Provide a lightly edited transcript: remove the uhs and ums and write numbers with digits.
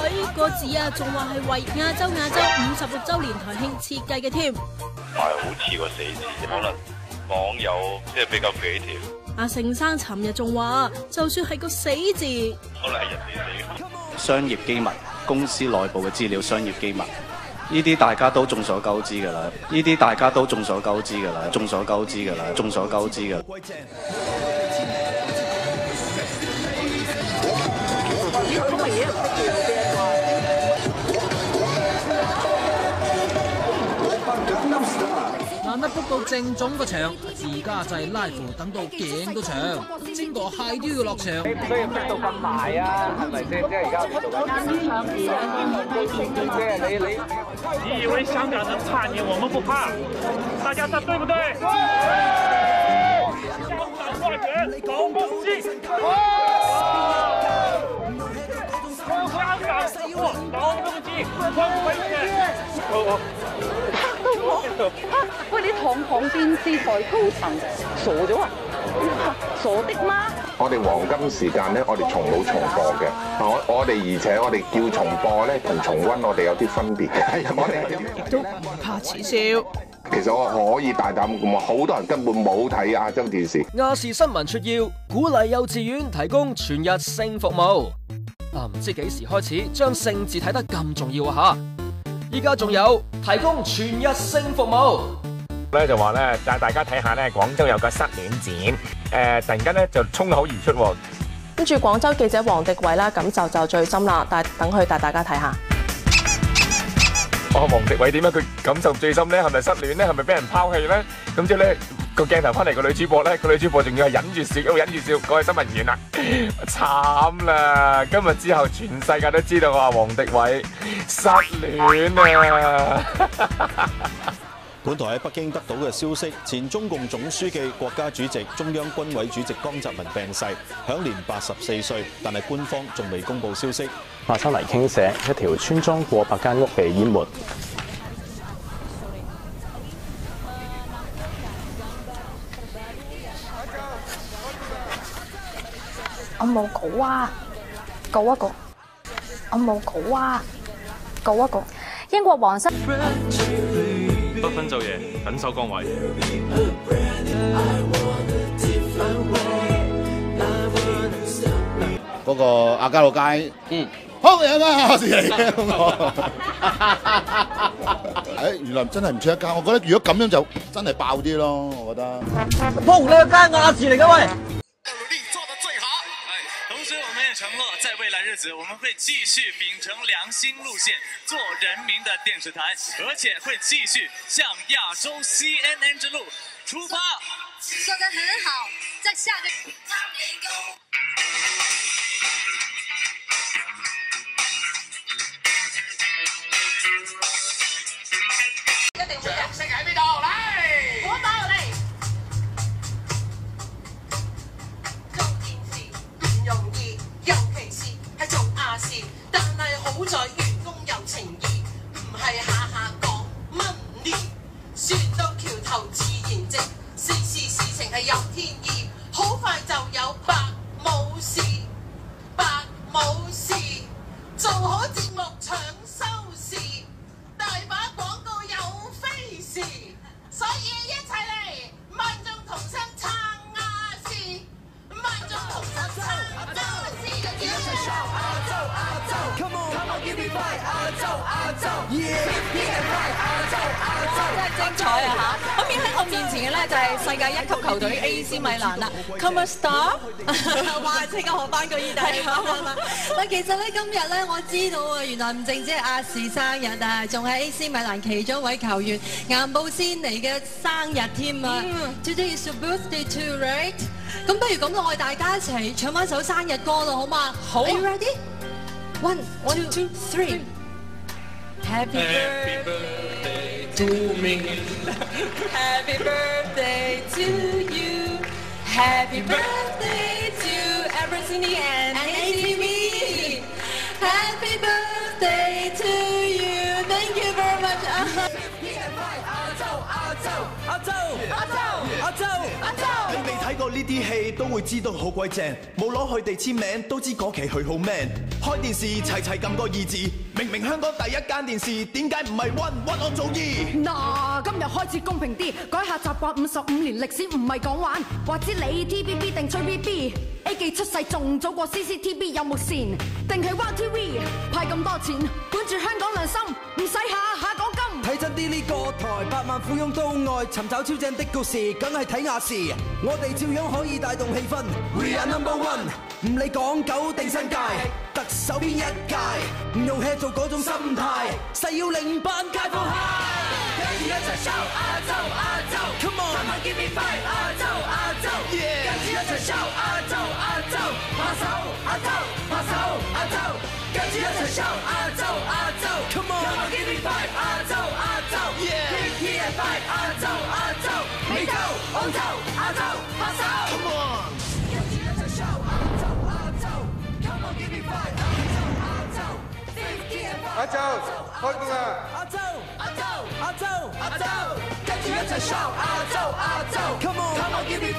睇個字啊，仲話係為亞洲56週年台慶設計嘅添。係好似個死字，可能網友即係比較 creative。阿盛生尋日仲話，就算係個死字，可能係人哋死。商業機密、公司內部嘅資料、商業機密，呢啲大家都眾所周知㗎啦。呢啲大家都眾所周知㗎啦，眾所周知㗎啦，眾所周知㗎。難得 book 到正總個場，自家製 live 等到頸都長，煎個蟹都要落場。你唔需要逼到咁埋啊，係咪先？即係而家做緊即係你以為香港人怕你，我們不怕，大家對不對？香港花園搞夢記，香港搞夢記，分回去。喂，你堂堂電視台高層傻咗啊？傻的嗎？我哋黃金時間咧，我哋從冇重播嘅。我哋而且我哋叫重播咧，同重溫我哋有啲分別嘅。我哋亦都唔怕恥笑。其實我可以大膽咁話，好多人根本冇睇亞洲電視。亞視新聞撮要鼓勵幼稚園提供全日性服務。唔知幾時開始將性字睇得咁重要啊吓！依家仲有提供全日性服務咧，就話咧帶大家睇下咧，廣州有個失戀展，突然間咧就衝口而出。跟住廣州記者黃迪偉啦，感受就最深啦，但等佢帶大家睇下。黃迪偉點解佢感受最深咧？係咪失戀咧？係咪俾人拋棄咧？咁之後咧個鏡頭翻嚟個女主播咧，個女主播仲要係忍住笑，嗰位新聞員啦，慘啦！今日之後全世界都知道話黃迪偉失戀啊！本台喺北京得到嘅消息，前中共總書記、國家主席、中央軍委主席江澤民病逝，享年84歲，但係官方仲未公布消息。亞山泥傾瀉，一條村莊過百間屋被淹沒。我冇稿啊，稿一個。我冇稿啊，稿一個。英國皇室不分晝夜，緊守崗位。嗰個亞皆老街，好嘢啊！事嚟嘅，原來真係唔似一間。我覺得如果咁樣就真係爆啲咯，我覺得。撲你個街亞視嚟㗎喂！同时，我们也承诺，在未来日子，我们会继续秉承良心路线，做人民的电视台，而且会继续向亚洲 CNN 之路出发。说得很好，在下个。一定會食喺邊度？嚟，我包嚟。做電視唔容易，尤其是係做亞視，但係好在員工有情義，唔係下下講 money，船到橋頭自然直，事情係有天意，好快就有白武士，做好節目搶收視，大把廣告有飛時，所以一齊嚟，萬眾同心撐亞視，萬眾同心撐亞視嘅要Come on give me five 亞洲 yeah 真係精彩啊嚇！咁而喺我面前嘅咧就係世界一級球隊 AC 米蘭啦 ，Come on Star， 哇！即刻學翻個意大利話啦。嗱，其實咧今日咧我知道啊，原來唔淨止係亞視生日啊，仲係 AC 米蘭其中一位球員顏布仙尼嘅生日添啊。Today is your birthday too, right？ 咁不如咁啦，我哋大家一齊唱翻首生日歌咯，好嘛？好。Are you ready? One, two, three. Happy birthday to me. Happy birthday to you. Happy birthday to Evercini and ATV. Happy birthday to you. Thank you very much. 亞洲。睇過呢啲戲都會知道好鬼正，冇攞佢哋簽名都知嗰期佢好 man。開電視齊齊撳個二字，明明香港第一間電視，點解唔係屈我做二？嗱，今日開始公平啲，改下習慣，55年歷史唔係講玩，話知你 TVB 定吹 BB？A 記出世仲早過 CCTV 有冇線？定係 Wow TV 派咁多錢，管住香港良心，唔使下下講金。睇真啲呢個台，百萬富翁都愛尋找超正的故事，梗係睇亞視。我哋照樣可以帶動氣氛 ，We are number one， 唔理港九定新界，特首邊一屆，唔用 hea 做嗰種心態，誓要令班街坊 high， 跟住一齊 shout 亞洲亞洲 ，Come on， give me five 亞洲亞洲，跟住一齊 shout 亞洲亞洲，拍手亞洲拍手亞洲，跟住一齊 shout 亞洲亞洲 ，Come on，give me five 亞洲亞洲 ，Big T and five 亞洲亞洲，美洲澳洲亞洲拍手 ，Come on， 跟住一齊 shout 亞洲亞洲 ，Come on，give me five 亞洲亞洲，Big T and five 亞洲，開工啦！亞洲亞洲亞洲亞洲，跟住一齊 shout 亞洲亞洲 ，Come on，give me